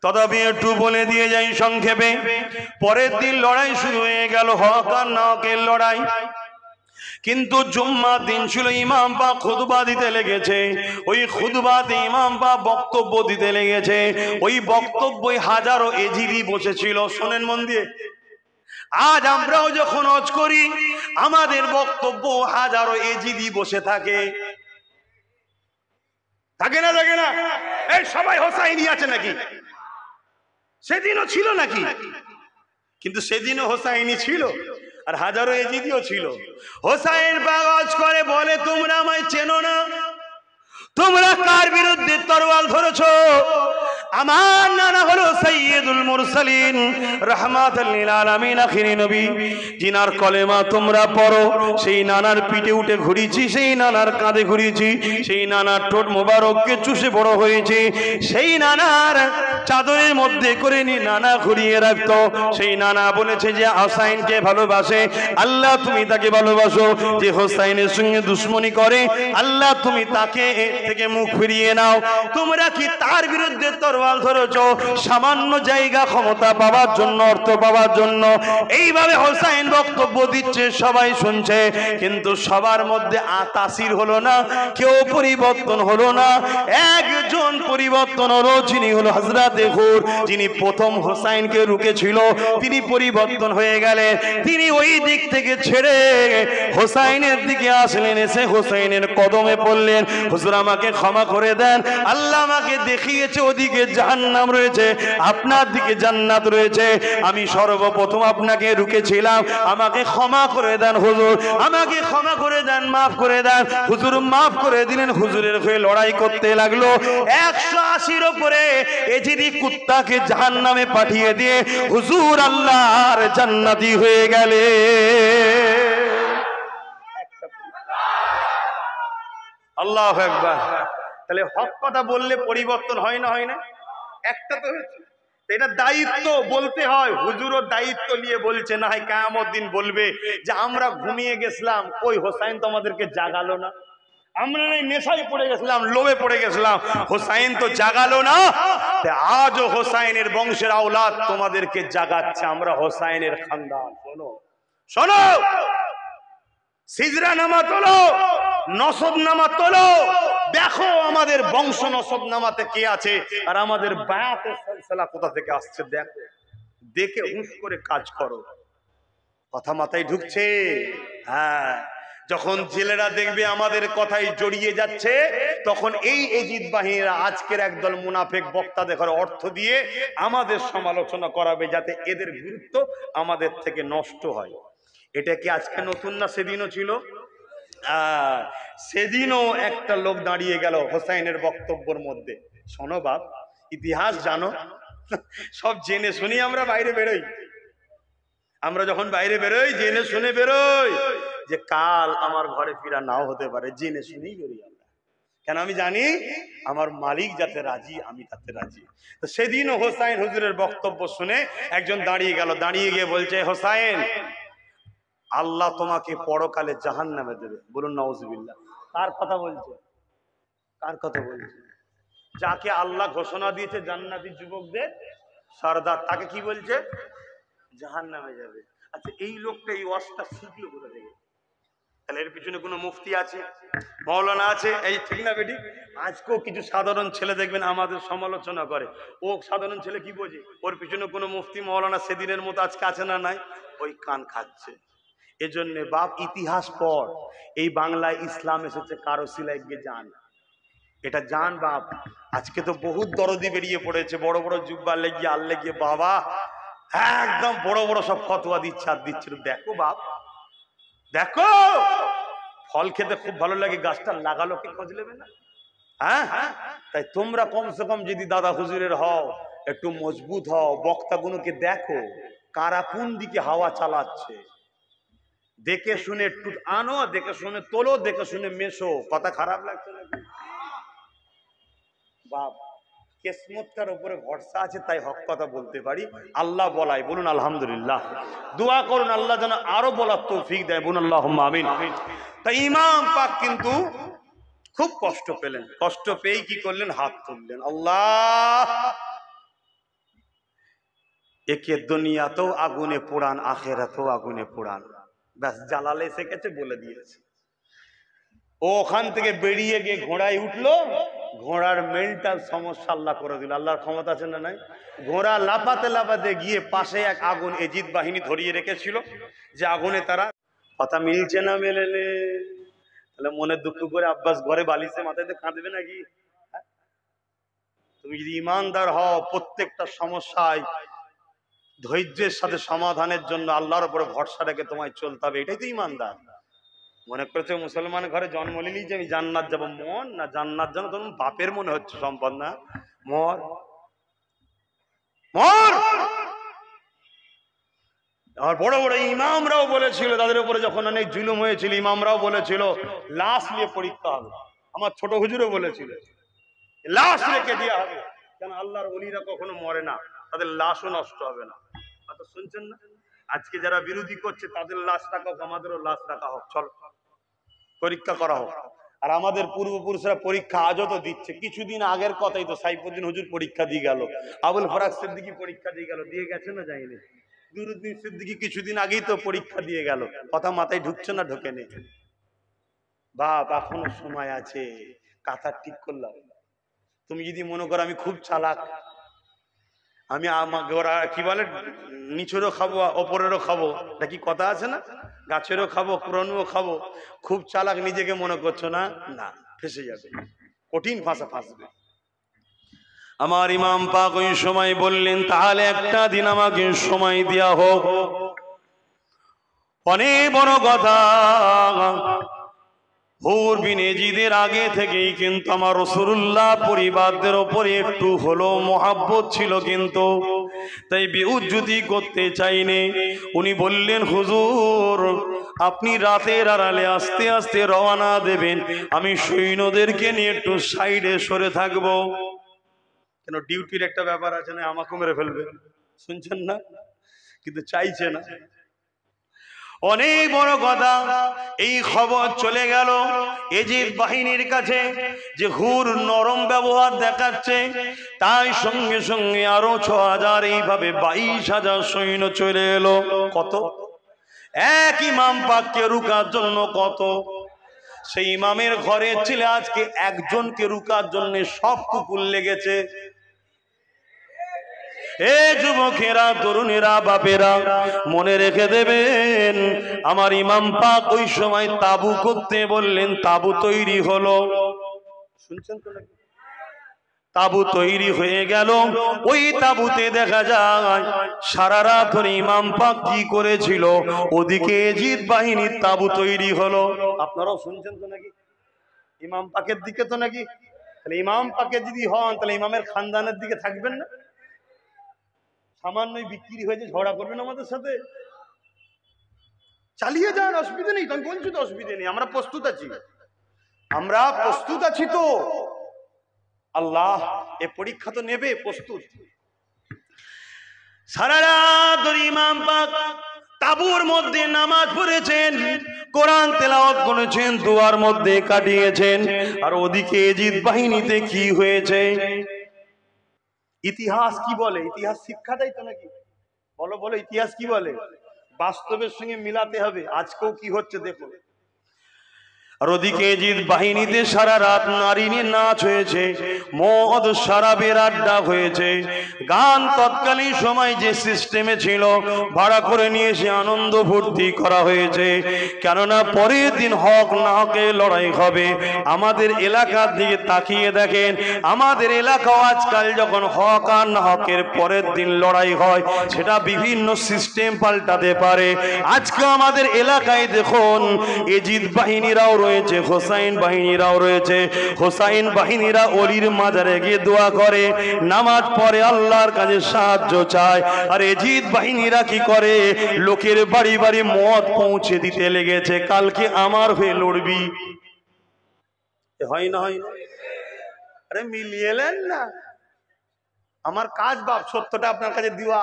তথাপি একটু বলে দিয়ে যাই সংক্ষেপে। পরের দিন লড়াই শুরু হয়ে গেল, হক আর নাহকের লড়াই। কিন্তু জুম্মার দিন ছিল, ইমাম পাক খুতবা দিতে লেগেছে। ওই খুতবাতে ইমাম পাক বক্তব্য দিতে লেগেছে। ওই বক্তব্যে হাজারো এজিদি বসেছিল। শোনেন মন দিয়ে, আজ আমরাও যখন হজ করি আমাদের বক্তব্য হাজারো এজিদি বসে থাকে, থাকে না থাকে না? এই সবাই হোসাইনি আছে নাকি? সেদিনও ছিল নাকি? কিন্তু সেদিনও হোসাইনি ছিল আর হাজারো এজিদিও ছিল। হোসাইন পাক হজ করে বলে, তোমরা আমায় চেনো না, তোমরা কার বিরুদ্ধে তরোয়াল ধরেছো? আমার নানা হলো সাইয়্যিদুল মুরসালিন রাহমাতাল লিল আলামিন, আখিরি নবী, জিনার কলেমা তোমরা পড়ো। সেই নানার পিঠে উঠে ঘুরিয়েছি, সেই নানার কাঁধে ঘুরিয়েছি, সেই নানার ঠোঁট মোবারককে চুষে বড় হয়েছে, সেই নানার চাদরের মধ্যে করে নি নানা ঘুরিয়ে রাখতো। সেই নানা বলেছে যে হোসাইনকে ভালোবাসে, আল্লাহ তুমি তাকে ভালোবাসো। যে হোসাইনের সঙ্গে দুশ্মনী করে, আল্লাহ তুমি তাকে থেকে মুখ ফিরিয়ে নাও। তোমরা কি তার বিরুদ্ধে তরোয়াল ধরেছো সামান্য জায়গা ক্ষমতা পাওয়ার জন্য, অর্থ পাওয়ার জন্য? এইভাবে হোসাইন বক্তব্য দিচ্ছে, সবাই শুনছে, কিন্তু সবার মধ্যে তাসির হলো না, কেউ পরিবর্তন হলো না। একজন পরিবর্তন হলো, যিনি হলো হযরতে হুর, যিনি প্রথম হোসাইনকে রুকেছিল, তিনি পরিবর্তন হয়ে গেলেন। তিনি ওই দিক থেকে ছেড়ে হোসাইনের দিকে আসলেন, এসে হোসাইনের কদমে পড়লেন। হুজুর আমাকে ক্ষমা করে দেন, আল্লাহ আমাকে দেখিয়েছে ওদিকে জাহান্নাম রয়েছে, আপনার দিকে জান্নাত রয়েছে। আমি সর্বপ্রথম আপনাকে রুকেছিলাম, আমাকে ক্ষমা করে দেন হুজুর, আমাকে ক্ষমা করে দেন, মাফ করে দেন। হুজুর মাফ করে দিলেন। হুজুরের হয়ে লড়াই করতে লাগলো। 180-র উপরে এজিদি কুত্তাকে জাহান্নামে পাঠিয়ে দিয়ে হুজুর আল্লাহর জান্নাতি হয়ে গেলে। আল্লাহু আকবার। তাহলে হক কথা বললে পরিবর্তন হয় না, হয় না? একটা তো হয়েছে, এটা দায়িত্ব বলতে হয়। হুজুরও দায়িত্ব নিয়ে বলছে, না হয় কিয়ামত দিন বলবে যে আমরা ঘুমিয়ে গেছিলাম, কই হোসাইন তো আমাদেরকে জাগালো না, আমরা এই নেশায় পড়ে গেছিলাম, লোভে পড়ে গেছিলাম, হোসাইন তো জাগালো না। আজও হোসাইনের বংশের আওলাদ তোমাদেরকে জাগাচ্ছে, আমরা হোসাইনের খানদান। শোনো শোনো, সিজরা নামা তোলো, নসব নামা তোলো, দেখো আমাদের বংশ নসব নামাতে কে আছে আর আমাদের বায়াতের সিলসিলা কোথা থেকে আসছে। দেখো, দেখে হুঁশ করে কাজ করো। কথা মাথায় ঢুকছে? হ্যাঁ। যখন জেলেরা দেখবে আমাদের কথাই জড়িয়ে যাচ্ছে, তখন এই এজিদ বাহিনীরা আজকের একদল মুনাফেক বক্তা দেখার অর্থ দিয়ে আমাদের সমালোচনা করাবে, যাতে এদের গুরুত্ব আমাদের থেকে নষ্ট হয়। এটা কি আজকে নতুন না? সেদিনও ছিল। সেদিনও একটা লোক দাঁড়িয়ে গেল হোসাইনের বক্তব্যের মধ্যে। শোনো বাপ, ইতিহাস জানো, সব জেনে শুনি আমরা বাইরে বেরোই। আমরা যখন বাইরে বেরোই জেনে শুনে বেরোই যে কাল আমার ঘরে ফিরা নাও হতে পারে, জেনে শুনেই বেরোই আমরা। কেন? আমি জানি আমার মালিক যাতে রাজি, আমি তাতে রাজি। তো সেদিনও হোসাইন হুজুরের বক্তব্য শুনে একজন দাঁড়িয়ে গেল, দাঁড়িয়ে গিয়ে বলছে, হোসাইন আল্লাহ তোমাকে পরকালে জাহান্নামে দেবে। বলুন নাউজুবিল্লাহ। কার কথা বলছে? কার কথা বলছে? যাকে আল্লাহ ঘোষণা দিয়েছে জান্নাতি যুবকদের সরদার, তাকে কি বলছে? জাহান্নামে যাবে। আচ্ছা, এই লোকটা এই ওয়াজটা শিখলো কোথা থেকে? তাহলে এর পিছনে কোনো মুফতি আছে, মাওলানা আছে? এই ঠিক না বেটি? আজকেও কিছু সাধারণ ছেলে দেখবেন আমাদের সমালোচনা করে। ও সাধারণ ছেলে কি বোঝে? ওর পিছনে কোনো মুফতি মাওলানা সেদিনের মতো আজকে আছে না নাই? ওই কান খাচ্ছে। এজন্য বাপ ইতিহাস পড়। এই বাংলায় ইসলাম এসেছে কারো সিলাই গিয়ে জান, এটা জান বাপ। আজকে তো বহুত দরদি বেরিয়ে পড়েছে, বড় বড় জুব্বা লেগিয়ে আল্লে গিয়ে বাবা একদম বড় বড় সব ফতোয়া দিচ্ছে আর দিচ্ছে। দেখো বাপ, দেখো, ফল খেতে খুব ভালো লাগে, গাছটা লাগালো কি খোঁজ নেবে না? হ্যাঁ, তাই তোমরা কমসে কম যদি দাদা হুজুরের হও, একটু মজবুত হও, বক্তাগুলোকে দেখো কারা কোন দিকে হাওয়া চালাচ্ছে, দেখে শুনে একটু আনো, দেখে শুনে তোলো, দেখে শুনে মেশো। কথা খারাপ লাগছে নাকি বাপ? কিসমতটার উপরে ভরসা আছে, তাই হক কথা বলতে পারি। আল্লাহ বলাই, বলুন আলহামদুলিল্লাহ। দোয়া করুন আল্লাহ যেন আরো বলার তৌফিক দেয়, বলুন আল্লাহুম্মা আমিন। তাই ইমাম পাক কিন্তু খুব কষ্ট পেলেন। কষ্ট পেয়ে কি করলেন? হাত তুললেন, আল্লাহ একে দুনিয়াতেও আগুনে পোড়ান, আখেরাতেও আগুনে পোড়ান। ব্যাস, জালালে এসে গেছে, বলে দিয়েছে। ও ওখান থেকে বেরিয়ে গিয়ে ঘোড়ায় উঠলো, ঘোড়ার মেন্টাল সমস্যা আল্লাহ করে দিল। আল্লাহর ক্ষমতা আছে না নাই? ঘোড়া লাফাতে লাফাতে গিয়ে পাশে এক আগুন এজিদ বাহিনী ধরিয়ে রেখেছিল, যে আগুনে তারা, কথা মিলছে না মেলেলে? তাহলে মনে দুঃখ করে আব্বাস ঘরে বালিশে মাথাতে কাঁদবে নাকি? হ্যাঁ? তুমি যদি ইমানদার হও, প্রত্যেকটা সমস্যায় ধৈর্যের সাথে সমাধানের জন্য আল্লাহর উপরে ভরসা রেখে তোমায় চলতে হবে, এটাই তো ইমানদার। মনে করছে মুসলমান ঘরে জন্ম নিলেই যে আমি জান্নাত যাবো, মন না, জান্নাত যেন তোমার বাপের মনে হচ্ছে সম্পদ না। মর মর। আর বড় বড় ইমামরাও বলেছিল, তাদের উপরে যখন অনেক জুলুম হয়েছিল, ইমামরাও বলেছিল লাশ নিয়ে পরীক্ষা হবে। আমার ছোট হুজুরও বলেছিল লাশ রেখে দেওয়া হবে, কেন আল্লাহর ওলিরা কখনো মরে না, তাদের লাশও নষ্ট হবে না। কথা শুনছেন না? আজকে যারা বিরোধী করছে তাদের লাশ রাখা হোক, আমাদেরও লাশ রাখা হোক, চল পরীক্ষা করা হোক। আর আমাদের পূর্বপুরুষরা পরীক্ষা আজও তো দিচ্ছে। কিছুদিন আগের কথাই তো, সাইফুদ্দিন হুজুর পরীক্ষা দিয়ে গেল, আবুল ফরাক সিদ্দিকী পরীক্ষা দিয়ে গেল, দিয়ে গেছে না যায়নি? নুরুদ্দিন সিদ্দিকী কিছুদিন আগেই তো পরীক্ষা দিয়ে গেল। কথা মাথায় ঢুকছে না ঢোকে নেই? বাপ, এখনো সময় আছে, কাঁথা ঠিক করলাম। তুমি যদি মনে করো আমি খুব চালাক, আমি আমাকে ওরা কি বলে নিচেরও খাবো ওপরেরও খাবো, এটা কি কথা আছে না? গাছেরও খাবো পুরনোও খাবো, খুব চালাক নিজেকে মনে করছো না? না, ফেসে যাবে, কঠিন ফাঁসা ফাঁসবে। আমার ইমাম পাক ওই সময় বললেন, তাহলে একটা দিন আমাকে সময় দেয়া হোক। অনেক বড় কথা, হুর বিন এজিদের আগে থেকেই কিন্তু আমার রাসূলুল্লাহ পরিবারদের উপরে একটু হলো মহাব্বত ছিল, কিন্তু তাই বেউজ্জতি করতে চাইনি। উনি বললেন, হুজুর আপনি রাতের আড়ালে আস্তে আস্তে রওনা দেবেন, আমি সৈন্যদেরকে নিয়ে একটু সাইডে সরে থাকবো। কেন, ডিউটির একটা ব্যাপার আছে না, আমাকে মেরে ফেলবে, শুনছেন না? কিন্তু চাইছে না। অনেক বড় কথা, এই খবর চলে গেল এজিদ বাহিনীর কাছে যে হুর নরম ব্যবহার দেখাচ্ছে, তাই সঙ্গে সঙ্গে আরো ৬,০০০, এইভাবে ২২,০০০ সৈন্য চলে এলো। কত? এক ইমাম পাককে রুকার জন্য কত? সেই ইমামের ঘরে ছেলে আজকে একজনকে রুকার জন্য সব কুকুর লেগেছে। এ যুবকেরা, তরুণেরা, বাপেরা, মনে রেখে দেবেন, আমার ইমাম পাক ওই সময় তাবু করতে বললেন, তাবু তৈরি হলো। শুনছেন তো নাকি? তাবু তৈরি হয়ে গেল। ওই তাবুতে দেখা যায় সারা রাত ধরে ইমাম পাক কি করেছিল, ওদিকে এজিদ বাহিনীর তাবু তৈরি হলো। আপনারাও শুনছেন তো নাকি? ইমাম পাকের দিকে তো নাকি? তাহলে ইমাম পাকে যদি হন, তাহলে ইমামের খানদানের দিকে থাকবেন না? সামান্যই বিক্রি হয়েছে, ঝগড়া করবেন আমাদের সাথে? চালিয়ে যান, অসুবিধা নেই। আমি বলছি তো অসুবিধা নেই, আমরা প্রস্তুত আছি, আমরা প্রস্তুত আছি। তো আল্লাহ এ পরীক্ষা তো নেবে, প্রস্তুত। সারা রাত ধরে ইমাম পাক তাবুর মধ্যে নামাজ পড়েছেন, কোরআন তেলাওয়াত করেছেন, দুয়ার মধ্যে কাটিয়েছেন। আর ওদিকে এজিদ বাহিনীতে কি হয়েছে? ইতিহাস কি বলে? ইতিহাস শিক্ষা দেয় তো নাকি? বলো বলো, ইতিহাস কি বলে? বাস্তবের সঙ্গে মিলাতে হবে। আজকেও কি হচ্ছে দেখো। আর ওদিকে এজিদ বাহিনীতে সারা রাত নারী নিয়ে নাচ হয়েছে, মদ শরাবের আড্ডা হয়েছে, গান তৎকালীন সময় যে সিস্টেমে ছিল ভাড়া করে নিয়ে এসে আনন্দ ফুর্তি করা হয়েছে। কেননা পরের দিন হক না হকে লড়াই হবে। আমাদের এলাকার দিকে তাকিয়ে দেখেন, আমাদের এলাকাও আজকাল যখন হক আর না হকের পরের দিন লড়াই হয়, সেটা বিভিন্ন সিস্টেম পাল্টাতে পারে। আজকে আমাদের এলাকায় দেখুন, এজিদ বাহিনীরাও রয়েছে, হোসাইন বাহিনীরাও রয়েছে। হোসাইন বাহিনীরা অলির মাজারে গিয়ে দোয়া করে, নামাজ পড়ে, আল্লাহর কাছে সাহায্য চায়। আর এজিদ বাহিনীরা কি করে? লোকের বাড়ি বাড়ি মদ পৌঁছে দিতে লেগেছে, কালকে আমার হয়ে লড়বি। হয় না? হয় না? আরে মিলিয়ে নেন না। আমার কাজ বাপ সত্যটা আপনার কাছে দিওয়া।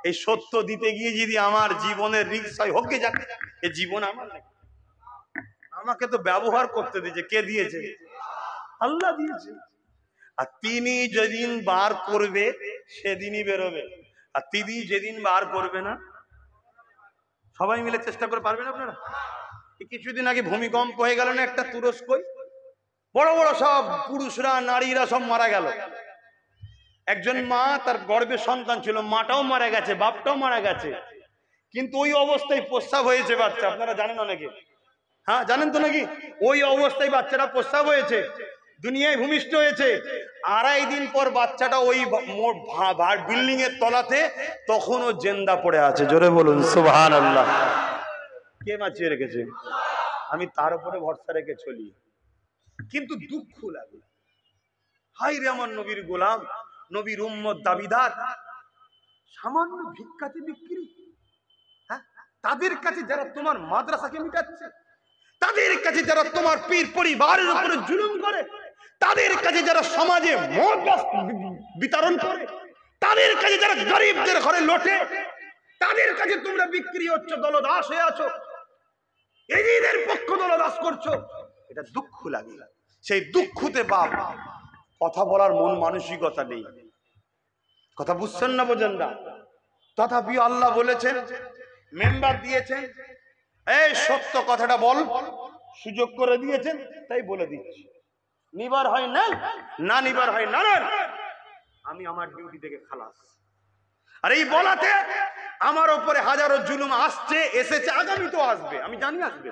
এই সত্য দিতে গিয়ে যদি আমার জীবনের রিস্ক হয়, হোক গে যাক, এই জীবন আমার নাকি? আমাকে তো ব্যবহার করতে দিয়েছে। কে দিয়েছে? আল্লাহ দিয়েছে। আর তিনি যেদিন বার করবে সেদিনই বেরোবে। আর দিদি যেদিন বার করবে না, সবাই মিলে চেষ্টা করে পারবেন আপনারা? কিছুদিন আগে ভূমিকম্প হয়ে গেল না একটা তুরস্কই, বড় বড় সব পুরুষরা নারীরা সব মারা গেল। একজন মা, তার গর্ভে সন্তান ছিল, মাটাও মারা গেছে, বাপটাও মারা গেছে, কিন্তু ওই অবস্থায় প্রস্রাব হয়েছে বাচ্চা। আপনারা জানেন অনেকে, হ্যাঁ জানেন তো নাকি? ওই অবস্থায় বাচ্চাটা প্রস্রাব হয়েছে, দুনিয়ায় ভূমিষ্ঠ হয়েছে। 2.5 দিন পর বাচ্চাটা ওই বিল্ডিং এর তলাতে, তখন ও জেন্দা পড়ে আছে। জোরে বলুন সুবহানাল্লাহ। কে বাঁচিয়ে রেখেছে? আমি তার উপরে ভরসা রেখে চলি। কিন্তু দুঃখ লাগে, হাই রে আমার নবীর গোলাম, নবীর উম্মত দাবিদার, সামান্য ভিক্ষাতে বিক্রি। হ্যাঁ, তাদের কাছে যারা তোমার মাদ্রাসাকে মিটাচ্ছে, তাদের কাছে যারা তোমার পীর পরিবারের উপরে জুলুম করে, তাদের কাছে যারা সমাজে মদ বিতরণ করে, তাদের কাছে যারা গরিবদের ঘরে লোটে, তাদের কাছে তোমরা বিক্রি হচ্ছ, দলদাস হয়ে আছো, এদের পক্ষ দলদাস করছো। এটা দুঃখ লাগে। সেই দুঃখতে বাপ কথা বলার মন মানসিকতা নেই। কথা বুঝছেন না, বোঝেন না? তথাপি আল্লাহ বলেছেন, মেম্বার দিয়েছেন, এই সত্য কথাটা বল, সুযোগ করে দিয়েছেন, তাই বলে দিচ্ছি। নিবার হয় না, না নিবার হয় না, আমি আমার ডিউটি থেকে খালাস। আর এই বলাতে আমার উপরে হাজারো জুলুম আসছে, এসেছে, আগামী তো আসবে, আমি জানি আসবে,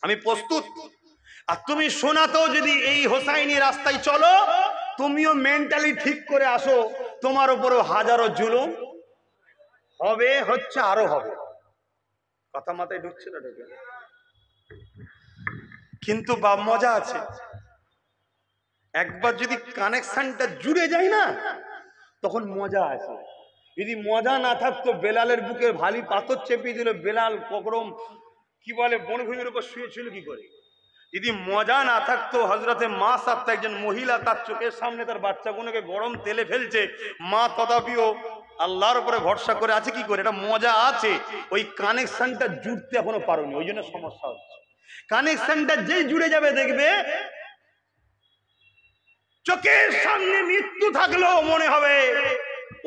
আমি প্রস্তুত। আর তুমি শোনাতেও যদি এই হোসাইনি রাস্তায় চলো, তুমিও মেন্টালি ঠিক করে আসো, তোমার উপরও হাজারো জুলুম হবে, হচ্ছে, আরো হবে। কথা মাথায় ঢুকছে না? ঢুকে। কিন্তু বাপ মজা আছে, একবার যদি কানেকশনটা জুড়ে যায় না, তখন মজা আছে। যদি মজা না থাকতো, বেলালের বুকে ভারী পাথর চেপে দিল, বেলাল ককরম কি বলে বনভূমির উপর শুয়েছিল কি করে? যদি মজা না থাকতো, হজরতে মা সাথে একজন মহিলা তার চোখের সামনে তার বাচ্চাগুলোকে গরম তেলে ফেলছে, মা তথাপিও আল্লাহর উপরে ভরসা করে আছে কি করে? এটা মজা আছে। ওই কানেকশনটা জুড়তে এখনো পারোনি, ওই জন্য সমস্যা হচ্ছে। কানেকশনটা যেই জুড়ে যাবে, দেখবে চোখের সামনে মৃত্যু থাকলেও মনে হবে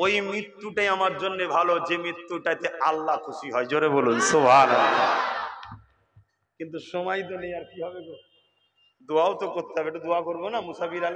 ওই মৃত্যুটাই আমার জন্য ভালো, যে মৃত্যুটাতে আল্লাহ খুশি হয়। জোরে বলুন সুবহানাল্লাহ। কিন্তু সময় তো নেই, আর কি হবে গো? দোয়াও তো করতে হবে, একটু দোয়া করবো না মুসাফির আলা।